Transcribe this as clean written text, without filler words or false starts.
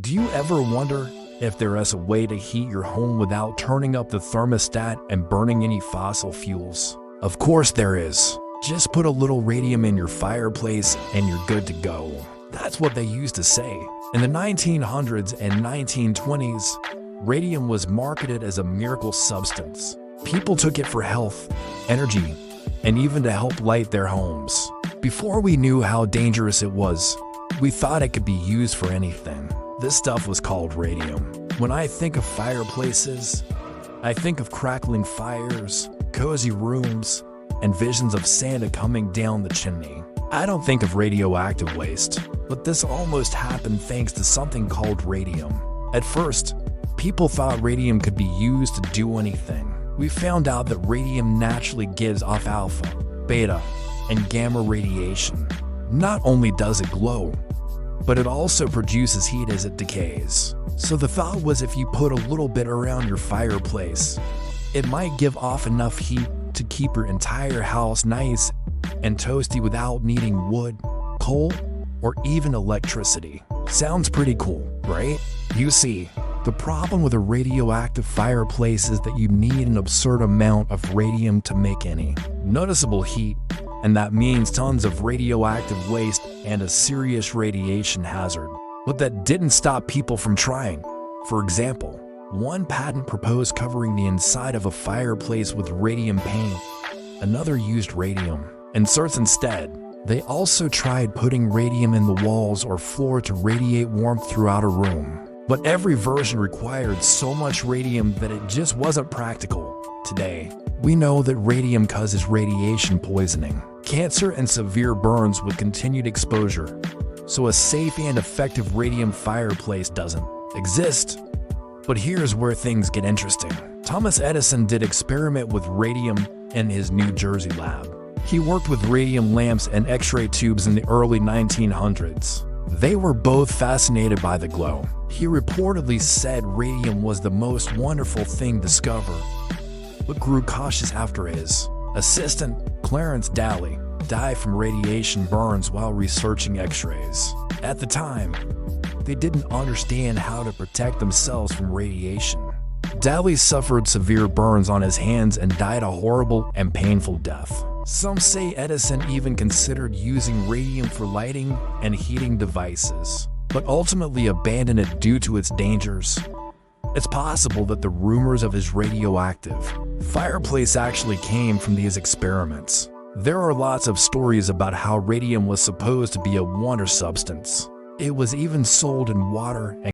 Do you ever wonder if there is a way to heat your home without turning up the thermostat and burning any fossil fuels? Of course there is. Just put a little radium in your fireplace and you're good to go. That's what they used to say. In the 1900s and 1920s, radium was marketed as a miracle substance. People took it for health, energy, and even to help light their homes. Before we knew how dangerous it was, we thought it could be used for anything. This stuff was called radium. When I think of fireplaces, I think of crackling fires, cozy rooms, and visions of Santa coming down the chimney. I don't think of radioactive waste, but this almost happened thanks to something called radium. At first, people thought radium could be used to do anything. We found out that radium naturally gives off alpha, beta, and gamma radiation. Not only does it glow, but it also produces heat as it decays. So the thought was if you put a little bit around your fireplace, it might give off enough heat to keep your entire house nice and toasty without needing wood, coal, or even electricity. Sounds pretty cool, right? You see, the problem with a radioactive fireplace is that you need an absurd amount of radium to make any noticeable heat, and that means tons of radioactive waste and a serious radiation hazard. But that didn't stop people from trying. For example, one patent proposed covering the inside of a fireplace with radium paint. Another used radium inserts instead. They also tried putting radium in the walls or floor to radiate warmth throughout a room. But every version required so much radium that it just wasn't practical. Today, we know that radium causes radiation poisoning, cancer, and severe burns with continued exposure. So a safe and effective radium fireplace doesn't exist. But here's where things get interesting. Thomas Edison did experiment with radium in his New Jersey lab. He worked with radium lamps and X-ray tubes in the early 1900s. They were both fascinated by the glow. He reportedly said radium was the most wonderful thing discovered, but grew cautious after his assistant, Clarence Daly, died from radiation burns while researching X-rays. At the time, they didn't understand how to protect themselves from radiation. Daly suffered severe burns on his hands and died a horrible and painful death. Some say Edison even considered using radium for lighting and heating devices, but ultimately abandoned it due to its dangers. It's possible that the rumors of his radioactive fireplace actually came from these experiments. There are lots of stories about how radium was supposed to be a wonder substance. It was even sold in water and